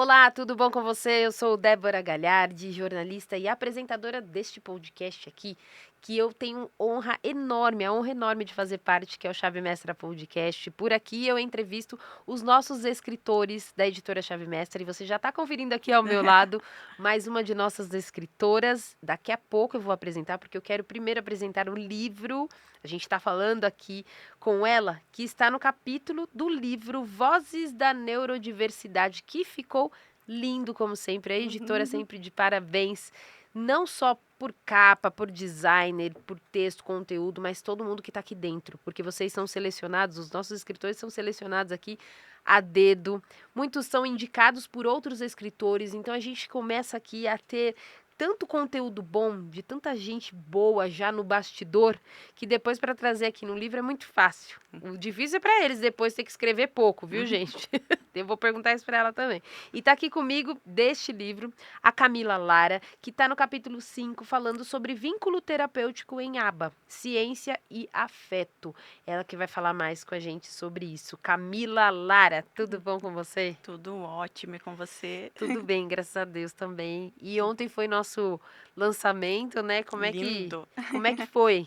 Olá, tudo bom com você? Eu sou Débora Galhardi, jornalista e apresentadora deste podcast aqui, que eu tenho a honra enorme de fazer parte, que é o Chave Mestra Podcast. Por aqui eu entrevisto os nossos escritores da editora Chave Mestra e você já está conferindo aqui ao meu lado mais uma de nossas escritoras. Daqui a pouco eu vou apresentar, porque eu quero primeiro apresentar o livro. A gente está falando aqui com ela, que está no capítulo do livro Vozes da Neurodiversidade, que ficou lindo como sempre. A editora sempre de parabéns, não só por capa, por designer, por texto, conteúdo, mas todo mundo que está aqui dentro, porque vocês são selecionados, os nossos escritores são selecionados aqui a dedo, muitos são indicados por outros escritores, então a gente começa aqui a ter tanto conteúdo bom, de tanta gente boa já no bastidor, que depois para trazer aqui no livro é muito fácil. O difícil é para eles depois ter que escrever pouco, viu, gente? Eu vou perguntar isso para ela também. E tá aqui comigo, deste livro, a Camila Lara, que está no capítulo 5, falando sobre vínculo terapêutico em aba, ciência e afeto. Ela que vai falar mais com a gente sobre isso. Camila Lara, tudo bom com você? Tudo ótimo e com você. Tudo bem, graças a Deus também. E ontem foi nosso lançamento, né? Lindo. Como é que foi?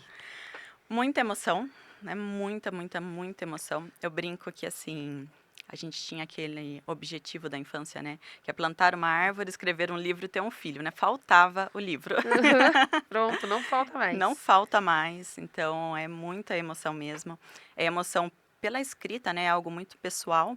Muita emoção, né? Muita emoção. Eu brinco que, assim, a gente tinha aquele objetivo da infância, né? Que é plantar uma árvore, escrever um livro e ter um filho, né? Faltava o livro. Pronto, não falta Não mais. falta mais, então é muita emoção mesmo. É emoção pela escrita, né? É algo muito pessoal.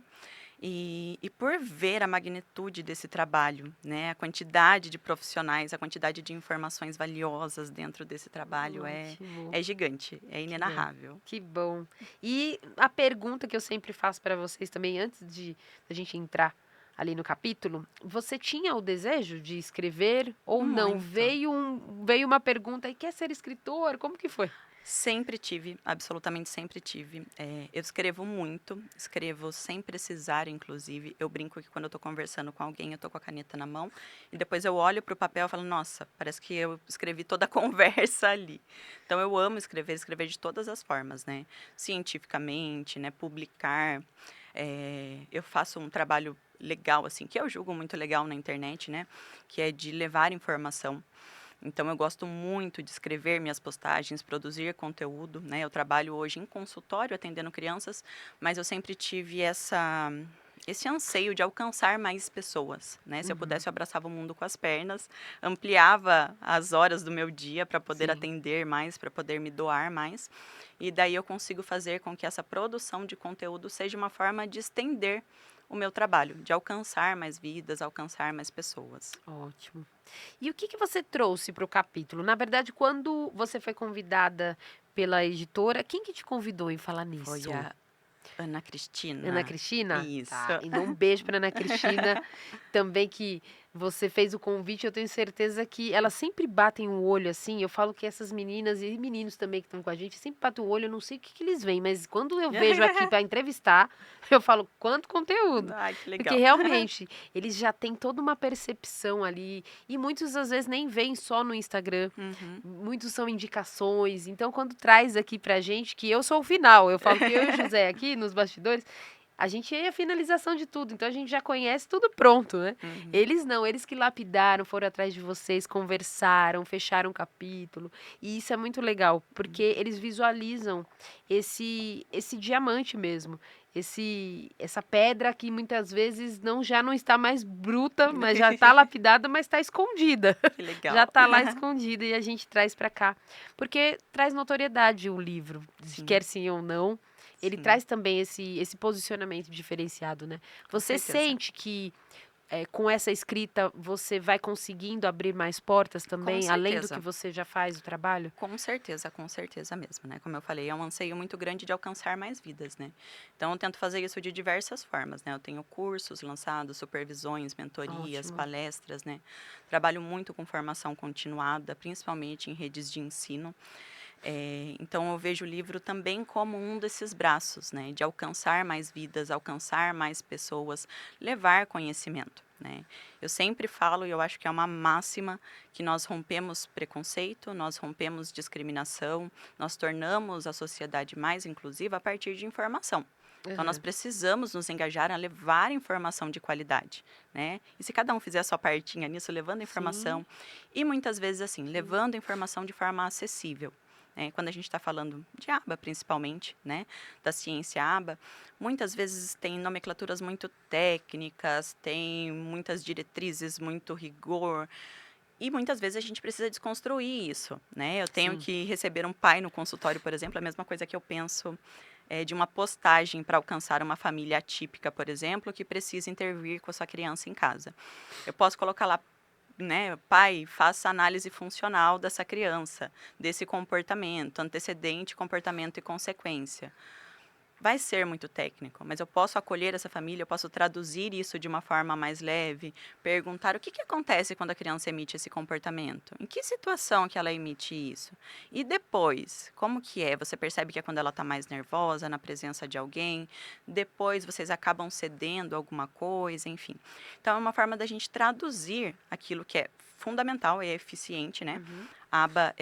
E por ver a magnitude desse trabalho, né, a quantidade de profissionais, a quantidade de informações valiosas dentro desse trabalho Ótimo. é gigante, é Que bom. inenarrável. Que bom. E a pergunta que eu sempre faço para vocês também, antes de a gente entrar ali no capítulo, você tinha o desejo de escrever ou não? Muito. Veio uma pergunta e quer ser escritor? Como que foi? Sempre tive, absolutamente sempre tive. Eu escrevo muito, escrevo sem precisar, inclusive. Eu brinco que quando eu estou conversando com alguém, eu estou com a caneta na mão, e depois eu olho para o papel e falo, nossa, parece que eu escrevi toda a conversa ali. Então eu amo escrever, escrever de todas as formas, né? Cientificamente, né? Publicar. Eu faço um trabalho legal, assim, que eu julgo muito legal na internet, né? Que é de levar informação. Então, eu gosto muito de escrever minhas postagens, produzir conteúdo, né? Eu trabalho hoje em consultório atendendo crianças, mas eu sempre tive esse anseio de alcançar mais pessoas, né? Se eu pudesse, eu abraçava o mundo com as pernas, ampliava as horas do meu dia para poder Sim. atender mais, para poder me doar mais. E daí eu consigo fazer com que essa produção de conteúdo seja uma forma de estender o meu trabalho, de alcançar mais vidas, alcançar mais pessoas. Ótimo. E o que que você trouxe para o capítulo? Na verdade, quando você foi convidada pela editora, quem que te convidou em falar Foi nisso? a Ana Ana Cristina. Cristina? Isso. Tá. Então, um beijo para Ana Cristina, também que você fez o convite. Eu tenho certeza que elas sempre batem o olho assim. Eu falo que essas meninas e meninos também que estão com a gente sempre batem o olho. Eu não sei o que que eles veem, mas quando eu vejo aqui para entrevistar, eu falo quanto conteúdo. Ai, que Porque legal. realmente eles já têm toda uma percepção ali. E muitos às vezes nem veem só no Instagram. Uhum. Muitos são indicações, então quando traz aqui pra gente, que eu sou o final, eu falo que eu e o José aqui nos bastidores, a gente é a finalização de tudo, então a gente já conhece tudo pronto, né? Uhum. Eles não, eles que lapidaram, foram atrás de vocês, conversaram, fecharam um capítulo, e isso é muito legal, porque eles visualizam esse diamante mesmo, essa pedra que muitas vezes já não está mais bruta, mas já está lapidada, mas está escondida. Que Já legal. está lá escondida e a gente traz para cá. Porque traz notoriedade o livro, Sim, quer sim ou não. Ele sim, traz também esse posicionamento diferenciado, né? com Você certeza. sente que com essa escrita você vai conseguindo abrir mais portas Com também, além do que certeza. você já faz o trabalho? Com certeza mesmo, né? Como eu falei, é um anseio muito grande de alcançar mais vidas, né? Então, eu tento fazer isso de diversas formas, né? Eu tenho cursos lançados, supervisões, mentorias, Ótimo. palestras, né? Trabalho muito com formação continuada, principalmente em redes de ensino. Então, eu vejo o livro também como um desses braços, né? De alcançar mais vidas, alcançar mais pessoas, levar conhecimento, né? Eu sempre falo, e eu acho que é uma máxima, que nós rompemos preconceito, nós rompemos discriminação, nós tornamos a sociedade mais inclusiva a partir de informação. Então, nós Aham. precisamos nos engajar a levar informação de qualidade, né? E se cada um fizer a sua partinha nisso, levando Sim, informação, e muitas vezes assim, sim. levando informação de forma acessível. Né? Quando a gente está falando de aba, principalmente, né? Da ciência aba, muitas vezes tem nomenclaturas muito técnicas, tem muitas diretrizes, muito rigor, e muitas vezes a gente precisa desconstruir isso, né? Eu tenho Sim. que receber um pai no consultório, por exemplo, a mesma coisa que eu penso de uma postagem para alcançar uma família atípica, por exemplo, que precisa intervir com a sua criança em casa. Eu posso colocar lá, né, pai, faça análise funcional dessa criança, desse comportamento, antecedente, comportamento e consequência. Vai ser muito técnico, mas eu posso acolher essa família, eu posso traduzir isso de uma forma mais leve, perguntar o que acontece quando a criança emite esse comportamento, em que situação que ela emite isso, e depois, como que é? Você percebe que é quando ela está mais nervosa, na presença de alguém, depois vocês acabam cedendo alguma coisa, enfim. Então é uma forma da gente traduzir aquilo que é fundamental e é eficiente, né? Uhum. A aba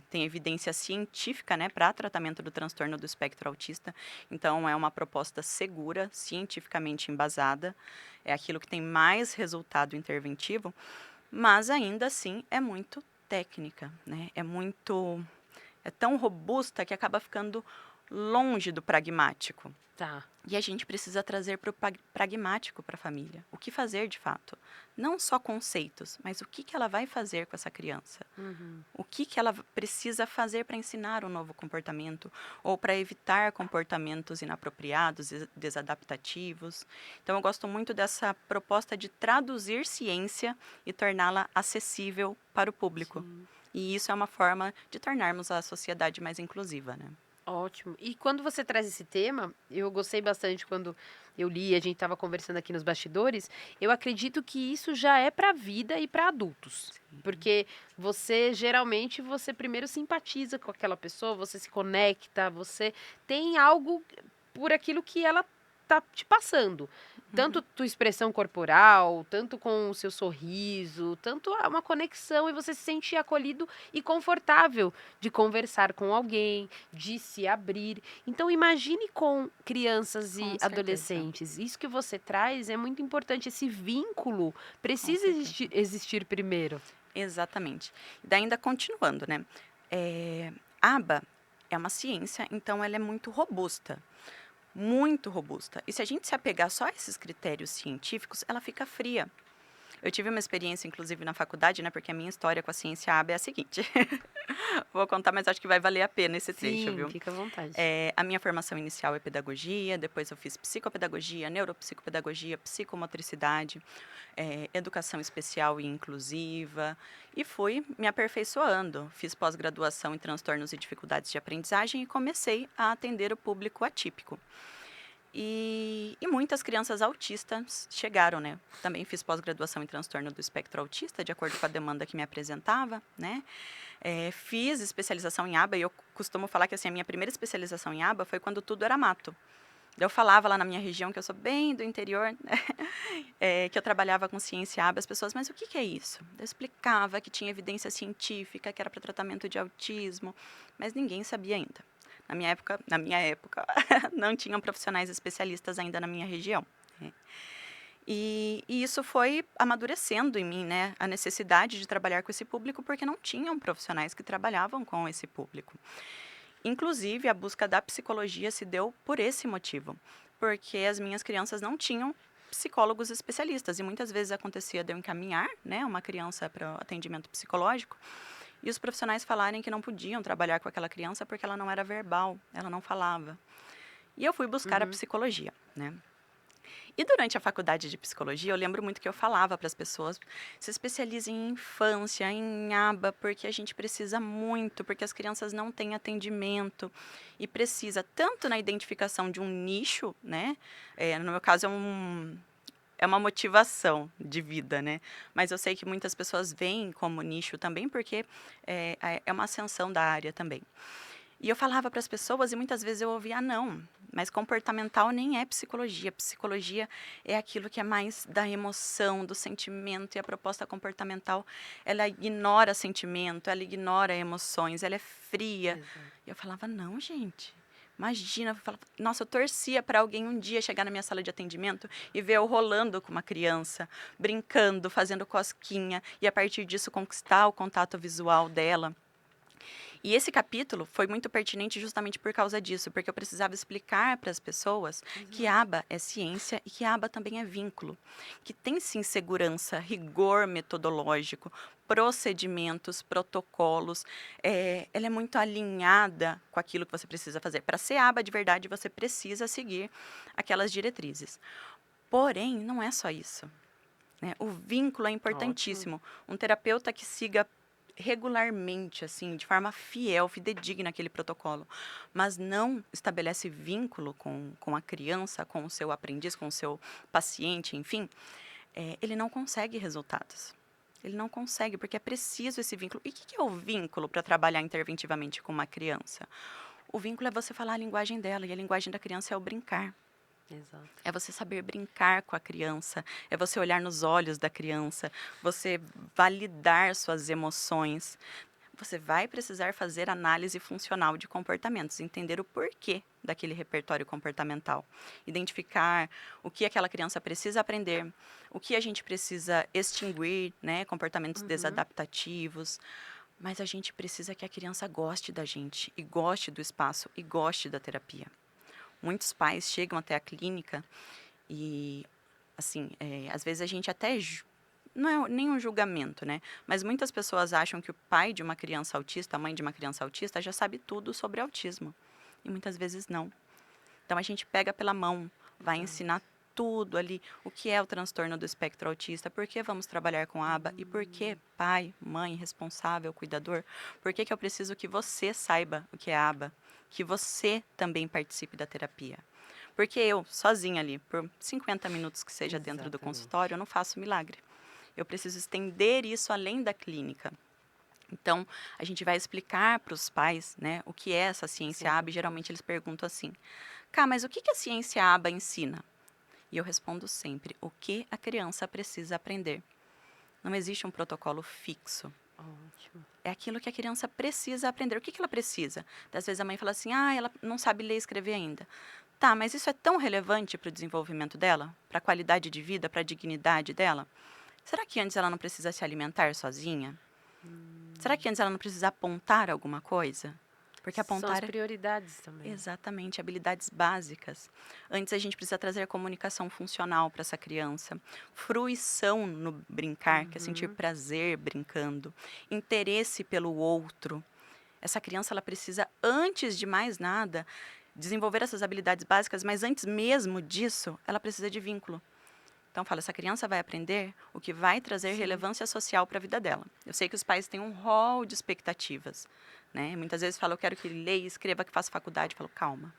tem evidência científica, né, para tratamento do transtorno do espectro autista. Então, é uma proposta segura, cientificamente embasada. É aquilo que tem mais resultado interventivo, mas ainda assim é muito técnica, né? É tão robusta que acaba ficando longe do pragmático. Tá. E a gente precisa trazer para o pragmático para a família. O que fazer de fato? Não só conceitos, mas o que ela vai fazer com essa criança? Uhum. O que ela precisa fazer para ensinar um novo comportamento ou para evitar comportamentos inapropriados e desadaptativos. Então, eu gosto muito dessa proposta de traduzir ciência e torná-la acessível para o público. Sim. E isso é uma forma de tornarmos a sociedade mais inclusiva, né? Ótimo. E quando você traz esse tema, eu gostei bastante quando eu li, a gente estava conversando aqui nos bastidores. Eu acredito que isso já é para a vida e para adultos. Sim, Porque você geralmente você primeiro simpatiza com aquela pessoa, você se conecta, você tem algo por aquilo que ela tá te passando. uhum, Tanto tua expressão corporal, tanto com o seu sorriso, tanto há uma conexão e você se sente acolhido e confortável de conversar com alguém, de se abrir. Então imagine com crianças e com certeza, adolescentes. Isso que você traz é muito importante, esse vínculo com precisa certeza. existir primeiro. Exatamente. E daí ainda continuando, né? A aba é uma ciência, então ela é muito robusta. Muito robusta. E se a gente se apegar só a esses critérios científicos, ela fica fria. Eu tive uma experiência, inclusive, na faculdade, né? Porque a minha história com a ciência aba é a seguinte. Vou contar, mas acho que vai valer a pena esse trecho, Sim, viu? fica à vontade. A minha formação inicial é pedagogia, depois eu fiz psicopedagogia, neuropsicopedagogia, psicomotricidade, educação especial e inclusiva, e fui me aperfeiçoando. Fiz pós-graduação em transtornos e dificuldades de aprendizagem e comecei a atender o público atípico. E muitas crianças autistas chegaram, né? Também fiz pós-graduação em transtorno do espectro autista, de acordo com a demanda que me apresentava, né? Fiz especialização em aba e eu costumo falar que assim, a minha primeira especialização em aba foi quando tudo era mato. Eu falava lá na minha região, que eu sou bem do interior, né? Que eu trabalhava com ciência aba, as pessoas, mas o que é isso? Eu explicava que tinha evidência científica, que era para tratamento de autismo, mas ninguém sabia ainda. Na minha época, não tinham profissionais especialistas ainda na minha região. Né? E isso foi amadurecendo em mim, né? A necessidade de trabalhar com esse público, porque não tinham profissionais que trabalhavam com esse público. Inclusive, a busca da psicologia se deu por esse motivo, porque as minhas crianças não tinham psicólogos especialistas e muitas vezes acontecia de eu encaminhar, né, uma criança para atendimento psicológico e os profissionais falarem que não podiam trabalhar com aquela criança porque ela não era verbal, ela não falava. E eu fui buscar a Uhum. psicologia, né? E durante a faculdade de psicologia, eu lembro muito que eu falava para as pessoas: se especializem em infância, em aba, porque a gente precisa muito, porque as crianças não têm atendimento e precisa tanto na identificação de um nicho, né? No meu caso, é uma motivação de vida, né? Mas eu sei que muitas pessoas veem como nicho também, porque é uma ascensão da área também. E eu falava para as pessoas e muitas vezes eu ouvia: não, mas comportamental nem é psicologia. Psicologia é aquilo que é mais da emoção, do sentimento, e a proposta comportamental, ela ignora sentimento, ela ignora emoções, ela é fria. Exato. E eu falava: não, gente, Imagina, eu falava, nossa, eu torcia para alguém um dia chegar na minha sala de atendimento e ver eu rolando com uma criança, brincando, fazendo cosquinha, e a partir disso conquistar o contato visual dela. E esse capítulo foi muito pertinente justamente por causa disso, porque eu precisava explicar para as pessoas que aba é ciência e que aba também é vínculo, que tem sim segurança, rigor metodológico, procedimentos, protocolos, ela é muito alinhada com aquilo que você precisa fazer. Para ser aba de verdade, você precisa seguir aquelas diretrizes. Porém, não é só isso, né? O vínculo é Ótimo. importantíssimo. Um terapeuta que siga regularmente, assim, de forma fiel, fidedigna aquele protocolo, mas não estabelece vínculo com a criança, com o seu aprendiz, com o seu paciente, enfim, ele não consegue resultados. Ele não consegue, porque é preciso esse vínculo. E o que é o vínculo para trabalhar interventivamente com uma criança? O vínculo é você falar a linguagem dela, e a linguagem da criança é o brincar. Exato. É você saber brincar com a criança, é você olhar nos olhos da criança, você validar suas emoções. Você vai precisar fazer análise funcional de comportamentos, entender o porquê daquele repertório comportamental, identificar o que aquela criança precisa aprender, o que a gente precisa extinguir, né, comportamentos desadaptativos, mas a gente precisa que a criança goste da gente, e goste do espaço, e goste da terapia. Muitos pais chegam até a clínica e, assim, às vezes a gente até não é nenhum julgamento, né? Mas muitas pessoas acham que o pai de uma criança autista, a mãe de uma criança autista, já sabe tudo sobre autismo. E muitas vezes não. Então a gente pega pela mão, vai ensinar tudo ali, o que é o transtorno do espectro autista, por que vamos trabalhar com aba e por que pai, mãe, responsável, cuidador, por que eu preciso que você saiba o que é aba, que você também participe da terapia. Porque eu, sozinha ali, por 50 minutos que seja dentro do consultório, eu não faço milagre. Eu preciso estender isso além da clínica. Então, a gente vai explicar para os pais, né, o que é essa ciência aba, e geralmente eles perguntam assim, Cá, mas o que a ciência aba ensina? E eu respondo sempre, o que a criança precisa aprender. Não existe um protocolo fixo. Ótimo. É aquilo que a criança precisa aprender. O que ela precisa? Às vezes a mãe fala assim, ela não sabe ler e escrever ainda. Tá, mas isso é tão relevante para o desenvolvimento dela? Para a qualidade de vida, para a dignidade dela? Será que antes ela não precisa se alimentar sozinha? Será que antes ela não precisa apontar alguma coisa? Porque São as apontar prioridades também. Exatamente, habilidades básicas. Antes a gente precisa trazer comunicação funcional para essa criança, fruição no brincar, que é sentir prazer brincando, interesse pelo outro. Essa criança ela precisa, antes de mais nada, desenvolver essas habilidades básicas, mas antes mesmo disso, ela precisa de vínculo. Então, fala, essa criança vai aprender o que vai trazer relevância social para a vida dela. Eu sei que os pais têm um rol de expectativas, né? Muitas vezes falam, eu quero que ele leia, escreva, que faça faculdade. Eu falo, calma.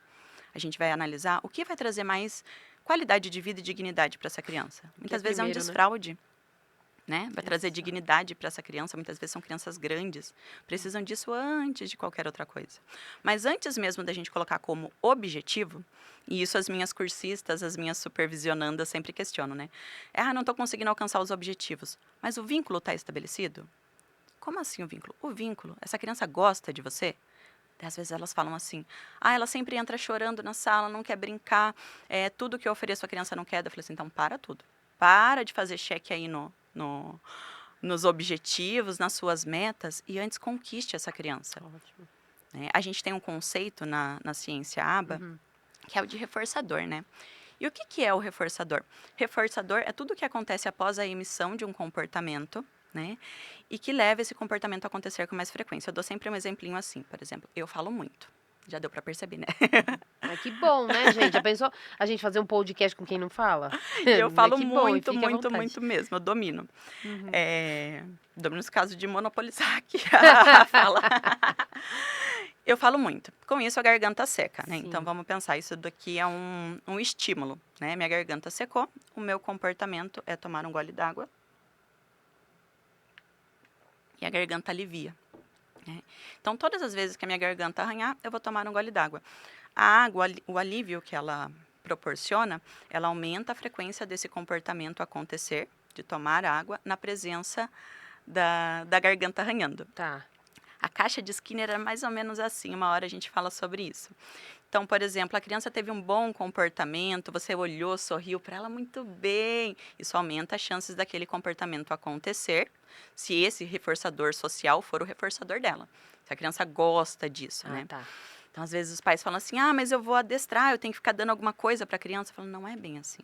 A gente vai analisar o que vai trazer mais qualidade de vida e dignidade para essa criança. Muitas vezes primeiro, é um né? desfraude, né? Vai trazer Exato. dignidade para essa criança. Muitas vezes são crianças grandes, precisam disso antes de qualquer outra coisa. Mas antes mesmo da gente colocar como objetivo, e isso as minhas cursistas, as minhas supervisionandas sempre questionam, né? Não estou conseguindo alcançar os objetivos. Mas o vínculo está estabelecido? Como assim o vínculo? O vínculo, essa criança gosta de você? Às vezes elas falam assim, ela sempre entra chorando na sala, não quer brincar, tudo que eu ofereço a criança não quer. Eu falei assim, então para tudo. Para de fazer cheque aí nos objetivos, nas suas metas, e antes conquiste essa criança. Ótimo. Né? A gente tem um conceito na ciência aba, que é o de reforçador, né? E o que é o reforçador? Reforçador é tudo o que acontece após a emissão de um comportamento, né? E que leva esse comportamento a acontecer com mais frequência. Eu dou sempre um exemplinho assim, por exemplo, eu falo muito. Já deu para perceber, né? Mas que bom, né, gente? Já pensou a gente fazer um podcast com quem não fala? E eu falo Que bom, e muito, fique à muito, vontade. muito mesmo, eu domino. Domino nos casos de monopolizar aqui a fala. Eu falo muito. Com isso, a garganta seca, né? Sim. Então, vamos pensar, isso daqui é um estímulo, né? Minha garganta secou, o meu comportamento é tomar um gole d'água e a garganta alivia. Né? Então, todas as vezes que a minha garganta arranhar, eu vou tomar um gole d'água. A água, o alívio que ela proporciona, ela aumenta a frequência desse comportamento acontecer, de tomar água, na presença da garganta arranhando. Tá. A caixa de Skinner é mais ou menos assim, uma hora a gente fala sobre isso. Então, por exemplo, a criança teve um bom comportamento, você olhou, sorriu para ela muito bem. Isso aumenta as chances daquele comportamento acontecer, se esse reforçador social for o reforçador dela. Se a criança gosta disso, Ah, né? tá. Então, às vezes, os pais falam assim, ah, mas eu vou adestrar, eu tenho que ficar dando alguma coisa para a criança. Eu falo, não é bem assim.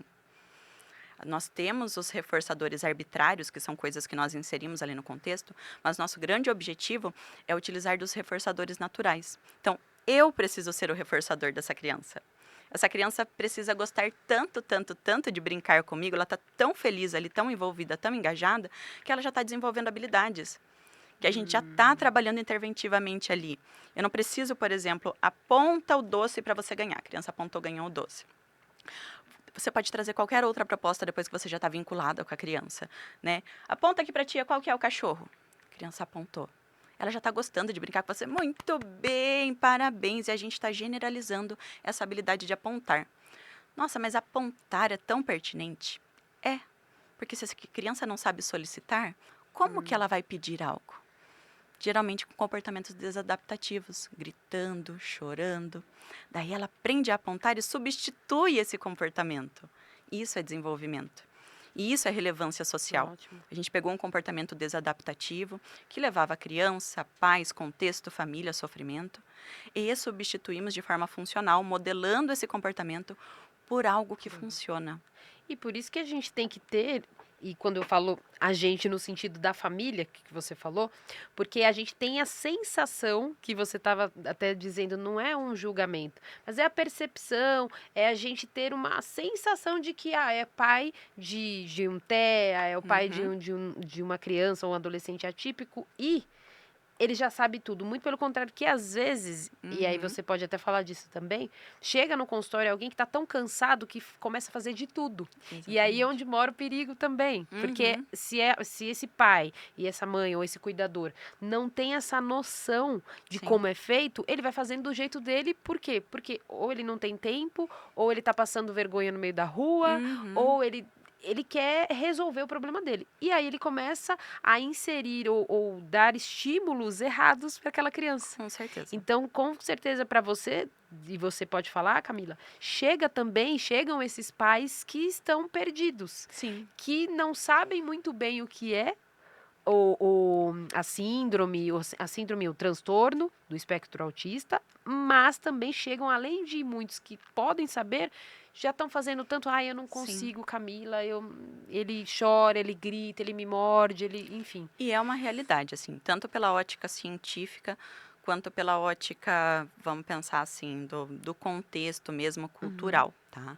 Nós temos os reforçadores arbitrários, que são coisas que nós inserimos ali no contexto, mas nosso grande objetivo é utilizar dos reforçadores naturais. Então, eu preciso ser o reforçador dessa criança. Essa criança precisa gostar tanto, tanto, tanto de brincar comigo, ela está tão feliz ali, tão envolvida, tão engajada, que ela já está desenvolvendo habilidades, que a gente já está trabalhando interventivamente ali. Eu não preciso, por exemplo, aponta o doce para você ganhar. A criança apontou, ganhou o doce. Você pode trazer qualquer outra proposta depois que você já está vinculada com a criança, né? Aponta aqui para a tia qual que é o cachorro. A criança apontou. Ela já está gostando de brincar com você. Muito bem, parabéns. E a gente está generalizando essa habilidade de apontar. Nossa, mas apontar é tão pertinente? É, porque se a criança não sabe solicitar, como que ela vai pedir algo? Geralmente com comportamentos desadaptativos, gritando, chorando. Daí ela aprende a apontar e substitui esse comportamento. Isso é desenvolvimento. E isso é relevância social. Ótimo. A gente pegou um comportamento desadaptativo que levava a criança, paz, contexto, família, sofrimento, e substituímos de forma funcional, modelando esse comportamento por algo que funciona. E por isso que a gente tem que ter, e quando eu falo a gente no sentido da família, que você falou, porque a gente tem a sensação, que você estava até dizendo, não é um julgamento, mas é a percepção, é a gente ter uma sensação de que é pai de um TEA, é o pai Uhum. de uma criança ou um adolescente atípico, e ele já sabe tudo, muito pelo contrário, que às vezes, e aí Uhum. você pode até falar disso também, chega no consultório alguém que está tão cansado que começa a fazer de tudo. E aí é Exatamente. onde mora o perigo também. Porque Uhum. se esse pai e essa mãe ou esse cuidador não tem essa noção de Sim. como é feito, ele vai fazendo do jeito dele, por quê? Porque ou ele não tem tempo, ou ele está passando vergonha no meio da rua, Uhum. ou ele quer resolver o problema dele. E aí ele começa a inserir ou dar estímulos errados para aquela criança. Com certeza. Então, com certeza para você, e você pode falar, Camila, chegam esses pais que estão perdidos, Sim. que não sabem muito bem o que é a síndrome, o transtorno do espectro autista, mas também chegam, além de muitos que podem saber, já estão fazendo tanto, eu não Sim. consigo, Camila, ele chora, ele grita, ele me morde, enfim. E é uma realidade, assim, tanto pela ótica científica, quanto pela ótica, vamos pensar assim, do contexto mesmo Uhum, cultural, tá?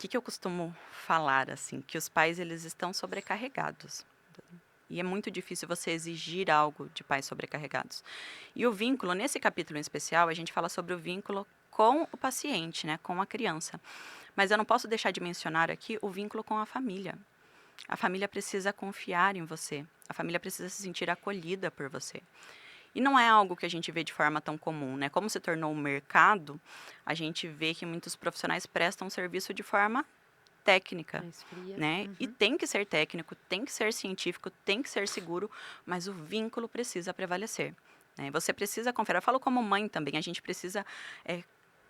O que eu costumo falar, assim, que os pais, eles estão sobrecarregados. E é muito difícil você exigir algo de pais sobrecarregados. E o vínculo, nesse capítulo em especial, a gente fala sobre o vínculo com o paciente, né, com a criança. Mas eu não posso deixar de mencionar aqui o vínculo com a família. A família precisa confiar em você. A família precisa se sentir acolhida por você. E não é algo que a gente vê de forma tão comum, né? Como se tornou um mercado, a gente vê que muitos profissionais prestam serviço de forma técnica, mais fria. né? E Uhum. tem que ser técnico, tem que ser científico, tem que ser seguro, mas o vínculo precisa prevalecer, né? Você precisa confiar. Eu falo como mãe também, a gente precisa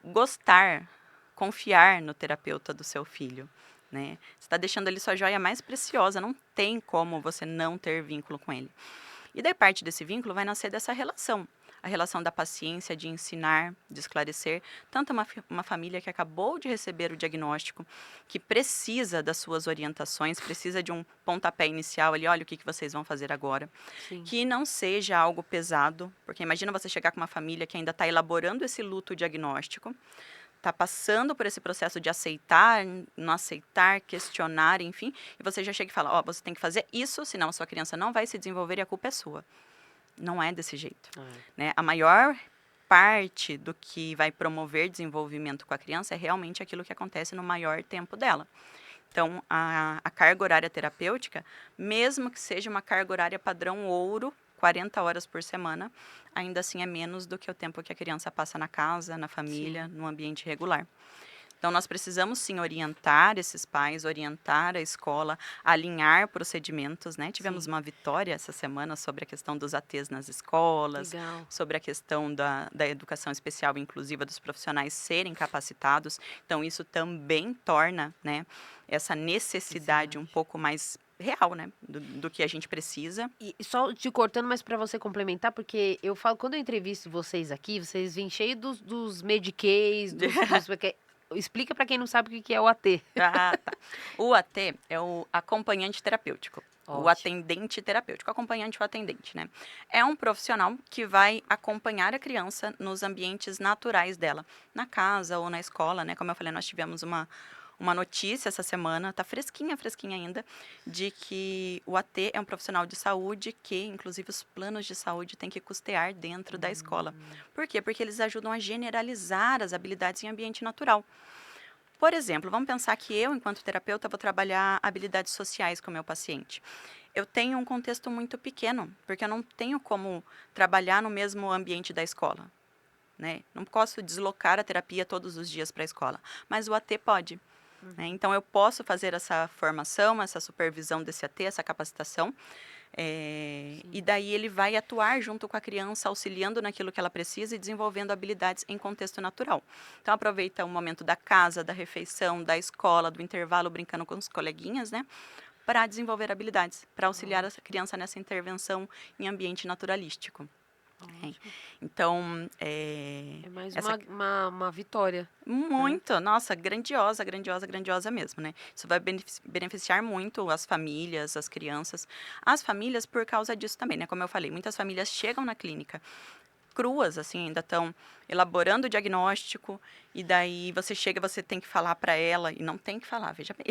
gostar, confiar no terapeuta do seu filho, né? Você está deixando ali sua joia mais preciosa, não tem como você não ter vínculo com ele. E daí parte desse vínculo vai nascer dessa relação. A relação da paciência, de ensinar, de esclarecer. Tanto uma família que acabou de receber o diagnóstico, que precisa das suas orientações, precisa de um pontapé inicial ali, olha o que vocês vão fazer agora. Sim. Que não seja algo pesado, porque imagina você chegar com uma família que ainda está elaborando esse luto diagnóstico, está passando por esse processo de aceitar, não aceitar, questionar, enfim, e você já chega e fala, você tem que fazer isso, senão a sua criança não vai se desenvolver e a culpa é sua. Não é desse jeito, né? A maior parte do que vai promover desenvolvimento com a criança é realmente aquilo que acontece no maior tempo dela. Então, a carga horária terapêutica, mesmo que seja uma carga horária padrão ouro, 40 horas por semana, ainda assim é menos do que o tempo que a criança passa na casa, na família, Sim. no ambiente regular. Então, nós precisamos sim orientar esses pais, orientar a escola, alinhar procedimentos, né? Tivemos Sim. uma vitória essa semana sobre a questão dos ATs nas escolas, Legal. sobre a questão da educação especial e inclusiva dos profissionais serem capacitados. Então, isso também torna, né, essa necessidade um pouco mais real, né, do que a gente precisa. E só te cortando, mas para você complementar, porque eu falo, quando eu entrevisto vocês aqui, vocês vêm cheio dos medicays, explica para quem não sabe o que que é o AT. Ah, tá. O AT é o acompanhante terapêutico. O Ótimo. atendente terapêutico, acompanhante ou atendente, né? É um profissional que vai acompanhar a criança nos ambientes naturais dela, na casa ou na escola, né? Como eu falei, nós tivemos uma notícia essa semana, tá fresquinha, fresquinha ainda, de que o AT é um profissional de saúde que, inclusive, os planos de saúde têm que custear dentro da escola. Por quê? Porque eles ajudam a generalizar as habilidades em ambiente natural. Por exemplo, vamos pensar que eu, enquanto terapeuta, vou trabalhar habilidades sociais com o meu paciente. Eu tenho um contexto muito pequeno, porque eu não tenho como trabalhar no mesmo ambiente da escola, né? Não posso deslocar a terapia todos os dias para a escola, mas o AT pode. Né? Então, eu posso fazer essa formação, essa supervisão desse AT, essa capacitação, e daí ele vai atuar junto com a criança, auxiliando naquilo que ela precisa e desenvolvendo habilidades em contexto natural. Então, aproveita o momento da casa, da refeição, da escola, do intervalo, brincando com os coleguinhas, né? Para desenvolver habilidades, para auxiliar essa criança nessa intervenção em ambiente naturalístico. Ótimo. Então, É mais essa uma vitória. muito, nossa, grandiosa, grandiosa, grandiosa mesmo, né? Isso vai beneficiar muito as famílias, as crianças. As famílias por causa disso também, né? Como eu falei, muitas famílias chegam na clínica cruas, assim, ainda estão elaborando o diagnóstico, e daí você chega, você tem que falar para ela, e não tem que falar, veja bem.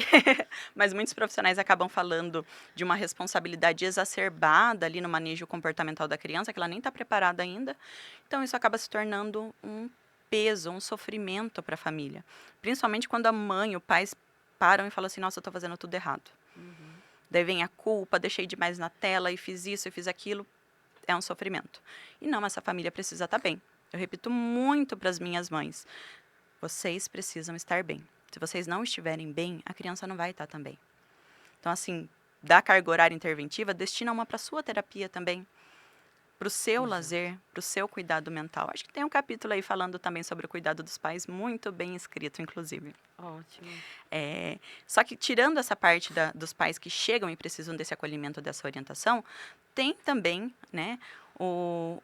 Mas muitos profissionais acabam falando de uma responsabilidade exacerbada ali no manejo comportamental da criança, que ela nem está preparada ainda. Então, isso acaba se tornando um peso, um sofrimento para a família. Principalmente quando a mãe, o pai param e falam assim, nossa, eu estou fazendo tudo errado. Daí vem a culpa, deixei demais na tela e fiz isso e fiz aquilo. É um sofrimento. E não, essa família precisa estar bem. Eu repito muito para as minhas mães, vocês precisam estar bem. Se vocês não estiverem bem, a criança não vai estar também. Então, assim, da carga horária interventiva, destina uma para a sua terapia também, para o seu lazer, para o seu cuidado mental. Acho que tem um capítulo aí falando também sobre o cuidado dos pais, muito bem escrito, inclusive. Ótimo. Só que tirando essa parte dos pais que chegam e precisam desse acolhimento, dessa orientação, tem também, né,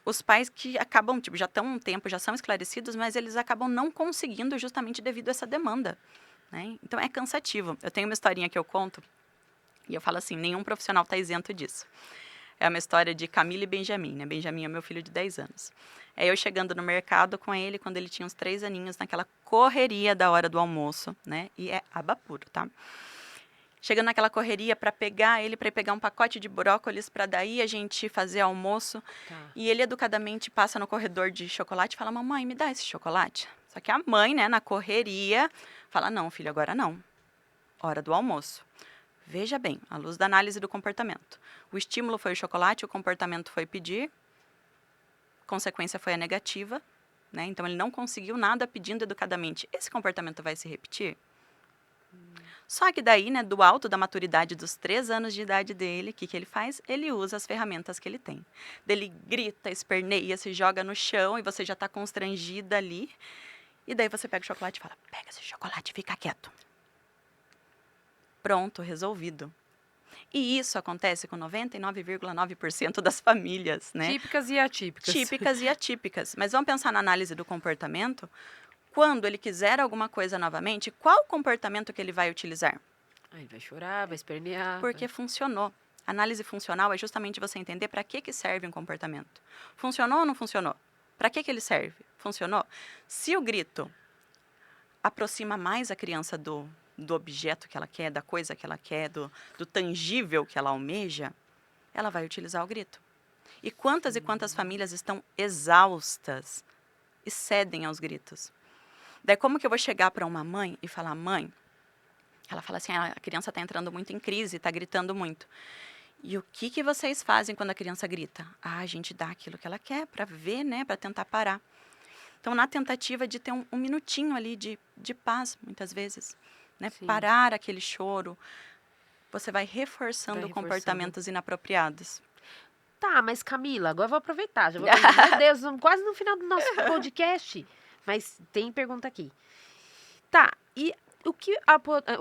os pais que acabam, tipo, já estão um tempo, já são esclarecidos, mas eles acabam não conseguindo justamente devido a essa demanda. Né? Então, é cansativo. Eu tenho uma historinha que eu conto, e eu falo assim, nenhum profissional está isento disso. É uma história de Camila e Benjamin, né? Benjamin é meu filho de 10 anos. É eu chegando no mercado com ele quando ele tinha uns 3 aninhos, naquela correria da hora do almoço, né? E é aba puro, tá? Chegando naquela correria para pegar ele, para pegar um pacote de brócolis, para daí a gente fazer almoço. Tá. E ele educadamente passa no corredor de chocolate e fala, mamãe, me dá esse chocolate. Só que a mãe, né, na correria, fala, não, filho, agora não. Hora do almoço. Veja bem, à luz da análise do comportamento. O estímulo foi o chocolate, o comportamento foi pedir, consequência foi a negativa, né? Então ele não conseguiu nada pedindo educadamente. Esse comportamento vai se repetir? Só que daí, né, do alto da maturidade dos 3 anos de idade dele, o que ele faz? Ele usa as ferramentas que ele tem. Ele grita, esperneia, se joga no chão e você já está constrangida ali. E daí você pega o chocolate e fala, pega esse chocolate e fica quieto. Pronto, resolvido. E isso acontece com 99,9% das famílias, né? Típicas e atípicas. Típicas e atípicas. Mas vamos pensar na análise do comportamento. Quando ele quiser alguma coisa novamente, qual comportamento que ele vai utilizar? Aí vai chorar, vai espernear. Porque funcionou. Análise funcional é justamente você entender para que serve um comportamento. Funcionou ou não funcionou? Para que ele serve? Funcionou? Se o grito aproxima mais a criança do objeto que ela quer, da coisa que ela quer, do tangível que ela almeja, ela vai utilizar o grito. E quantas famílias estão exaustas e cedem aos gritos? Daí como que eu vou chegar para uma mãe e falar, mãe, ela fala assim, a criança está entrando muito em crise, está gritando muito. E o que vocês fazem quando a criança grita? A gente dá aquilo que ela quer para ver, né, para tentar parar. Então, na tentativa de ter um minutinho ali de paz, muitas vezes, né? Sim. Parar aquele choro, você vai reforçando Vai reforçando. comportamentos inapropriados. Tá, mas Camila, agora eu vou aproveitar. Já vou perguntar. Meu Deus, quase no final do nosso podcast. Mas tem pergunta aqui. Tá, e o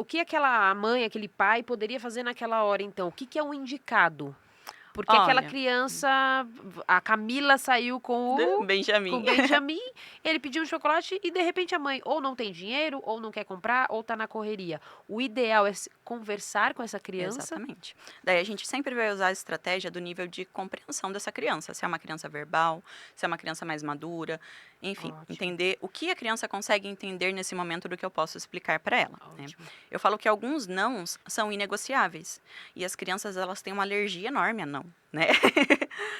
que aquela mãe, aquele pai poderia fazer naquela hora, então? O que é o indicado? Porque aquela Olha, criança, a Camila saiu com o Benjamin. Benjamin, ele pediu um chocolate e de repente a mãe ou não tem dinheiro, ou não quer comprar, ou tá na correria. O ideal é conversar com essa criança. Exatamente. Daí a gente sempre vai usar a estratégia do nível de compreensão dessa criança. Se é uma criança verbal, se é uma criança mais madura, enfim, Ótimo. entender o que a criança consegue entender nesse momento do que eu posso explicar para ela. Né? Ótimo. Eu falo que alguns nãos são inegociáveis e as crianças elas têm uma alergia enorme a não. Né?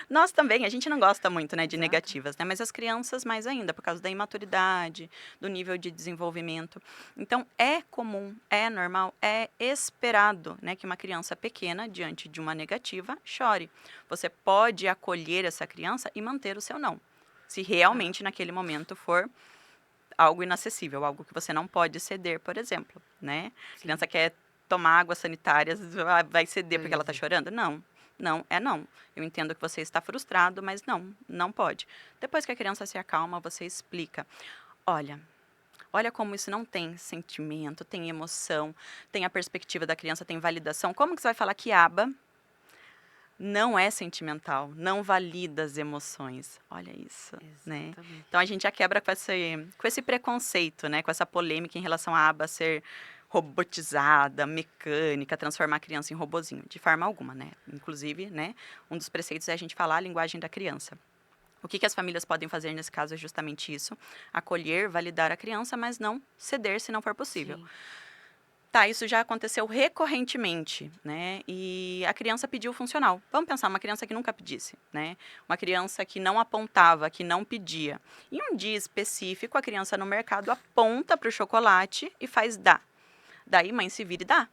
Nós também, a gente não gosta muito, né, de Exato. negativas, né? Mas as crianças mais ainda, por causa da imaturidade, do nível de desenvolvimento. Então, é comum, é normal, é esperado, né, que uma criança pequena, diante de uma negativa, chore. Você pode acolher essa criança e manter o seu não, se realmente naquele momento for algo inacessível, algo que você não pode ceder, por exemplo, né? A criança quer tomar água sanitária, vai ceder porque ela está chorando? Não. Não, é não. Eu entendo que você está frustrado, mas não pode. Depois que a criança se acalma, você explica. Olha como isso não tem sentimento, tem emoção, tem a perspectiva da criança, tem validação. Como que você vai falar que aba não é sentimental, não valida as emoções? Olha isso, né? Exatamente. Então a gente já quebra com esse preconceito, né? Com essa polêmica em relação à aba ser robotizada, mecânica, transformar a criança em robozinho, de forma alguma, né? Inclusive, né, um dos preceitos é a gente falar a linguagem da criança. O que as famílias podem fazer nesse caso é justamente isso, acolher, validar a criança, mas não ceder se não for possível. Sim. Tá, isso já aconteceu recorrentemente, né? E a criança pediu funcional. Vamos pensar, uma criança que nunca pedisse, né? Uma criança que não apontava, que não pedia. E um dia específico, a criança no mercado aponta para o chocolate e faz dá. Daí, mãe se vira e dá.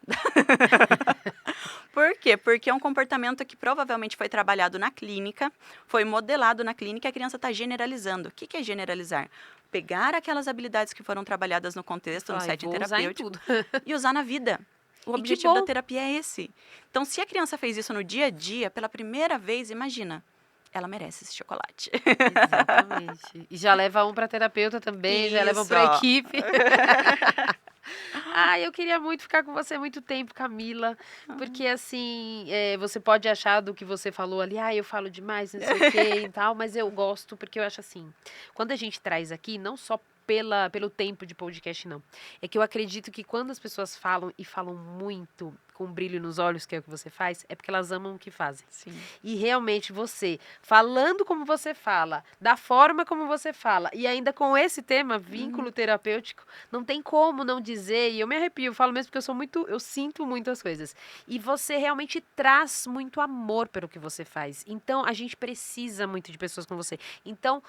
Por quê? Porque é um comportamento que provavelmente foi trabalhado na clínica, foi modelado na clínica e a criança está generalizando. O que é generalizar? Pegar aquelas habilidades que foram trabalhadas no contexto, no setting terapêutico, e usar na vida. O objetivo da terapia é esse. Então, se a criança fez isso no dia a dia, pela primeira vez, imagina, ela merece esse chocolate. Exatamente. E já leva um para terapeuta também, já leva um para equipe. Eu queria muito ficar com você muito tempo, Camila, porque assim, você pode achar do que você falou ali, eu falo demais, não sei o quê e tal, mas eu gosto porque eu acho assim, quando a gente traz aqui, não só pelo tempo de podcast, não, é que eu acredito que quando as pessoas falam e falam muito, com um brilho nos olhos, que é o que você faz, é porque elas amam o que fazem. Sim. E realmente você, falando como você fala, da forma como você fala, e ainda com esse tema, vínculo terapêutico, não tem como não dizer, e eu me arrepio, eu falo mesmo porque eu sinto muito as coisas. E você realmente traz muito amor pelo que você faz. Então, a gente precisa muito de pessoas como você. Então,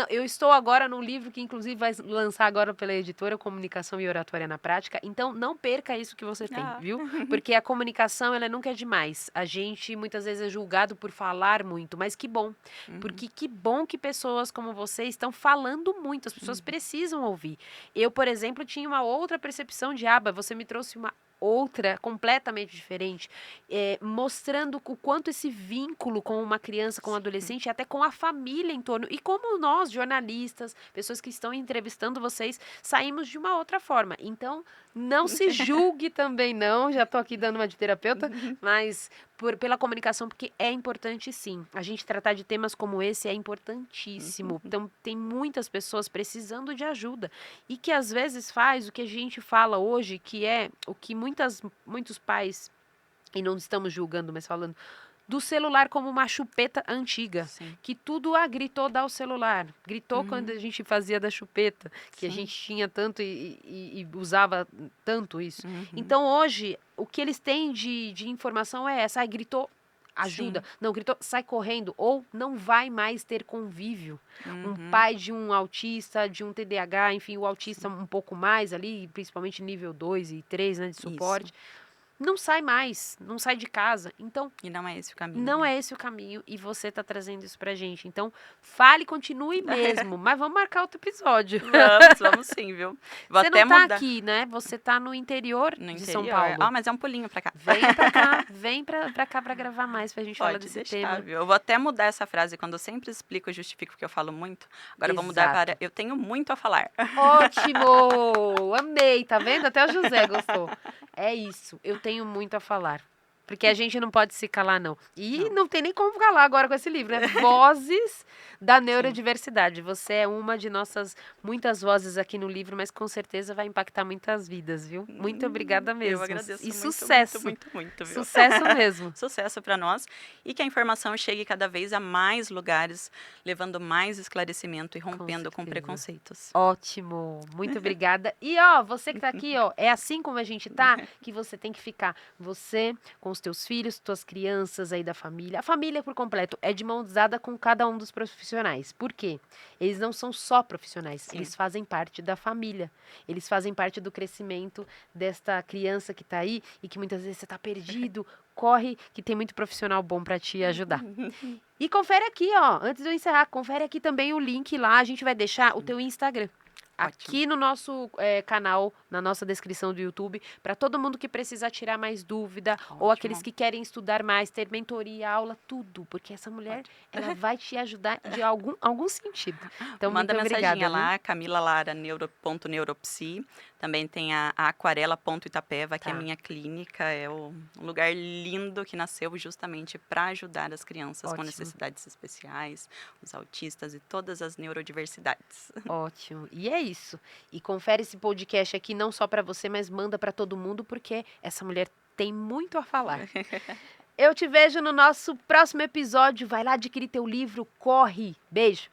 eu estou agora num livro que, inclusive, vai lançar agora pela editora, Comunicação e Oratória na Prática. Então, não perca isso que você tem, viu? Porque a comunicação, ela nunca é demais. A gente, muitas vezes, é julgado por falar muito, mas que bom. Porque que bom que pessoas como você estão falando muito. As pessoas precisam ouvir. Eu, por exemplo, tinha uma outra percepção de aba. Você me trouxe uma outra completamente diferente, mostrando o quanto esse vínculo com uma criança, com um adolescente, e até com a família em torno, e como nós, jornalistas, pessoas que estão entrevistando vocês, saímos de uma outra forma. Então, não se julgue também não, já estou aqui dando uma de terapeuta, mas pela comunicação, porque é importante sim. A gente tratar de temas como esse é importantíssimo. Então, tem muitas pessoas precisando de ajuda e que às vezes faz o que a gente fala hoje, que é o que muitos pais, e não estamos julgando, mas falando, do celular como uma chupeta antiga. Sim. Que tudo gritou dar o celular. Gritou quando a gente fazia da chupeta, que a gente tinha tanto e usava tanto isso. Então, hoje, o que eles têm de informação é essa. Gritou, ajuda. Sim. Não, gritou, sai correndo. Ou não vai mais ter convívio. Um pai de um autista, de um TDAH, enfim, o autista um pouco mais ali, principalmente nível 2 e 3, né, de suporte. Isso. não sai mais, não sai de casa. Então, E não é esse o caminho. não é esse o caminho e você tá trazendo isso pra gente. Então, fale, continue mesmo, mas vamos marcar outro episódio. Vamos sim, viu? Vou Você até não tá mudar. aqui, né? Você tá no interior No de interior. São Paulo. Ah, mas é um pulinho pra cá. Vem pra cá, vem pra cá pra gravar mais, pra gente falar Pode desse deixar, tema. viu? Eu vou até mudar essa frase. Quando eu sempre explico e justifico que eu falo muito, agora eu vou mudar Exato. para eu tenho muito a falar. Ótimo! Amei, tá vendo? Até o José gostou. É isso, eu tenho muito a falar. Porque a gente não pode se calar, não. E não tem nem como calar agora com esse livro, né? Vozes da neurodiversidade. Você é uma de nossas muitas vozes aqui no livro, mas com certeza vai impactar muitas vidas, viu? Muito obrigada mesmo. Eu agradeço E muito, sucesso. muito, viu? Sucesso mesmo. Sucesso para nós e que a informação chegue cada vez a mais lugares, levando mais esclarecimento e rompendo com certeza. preconceitos. Ótimo, muito obrigada. E ó, você que tá aqui, ó, é assim como a gente tá, que você tem que ficar. Você com os teus filhos, tuas crianças aí da família. A família por completo é de mão dada com cada um dos profissionais. Por quê? Eles não são só profissionais, Sim. eles fazem parte da família. Eles fazem parte do crescimento desta criança que tá aí e que muitas vezes você tá perdido. Corre, que tem muito profissional bom para te ajudar. E confere aqui, ó, antes de eu encerrar, confere aqui também o link lá, a gente vai deixar o teu Instagram. Aqui no nosso canal, na nossa descrição do YouTube, para todo mundo que precisar tirar mais dúvida, ou aqueles que querem estudar mais, ter mentoria, aula, tudo, porque essa mulher, ela vai te ajudar de algum sentido. Então, manda muito mensaginha obrigada, lá, Camila Lara, neuropsi. Também tem a aquarela.itapeva, que é a minha clínica. É um lugar lindo que nasceu justamente para ajudar as crianças com necessidades especiais, os autistas e todas as neurodiversidades. Ótimo. E é isso. E confere esse podcast aqui não só para você, mas manda para todo mundo, porque essa mulher tem muito a falar. Eu te vejo no nosso próximo episódio. Vai lá adquirir teu livro. Corre. Beijo.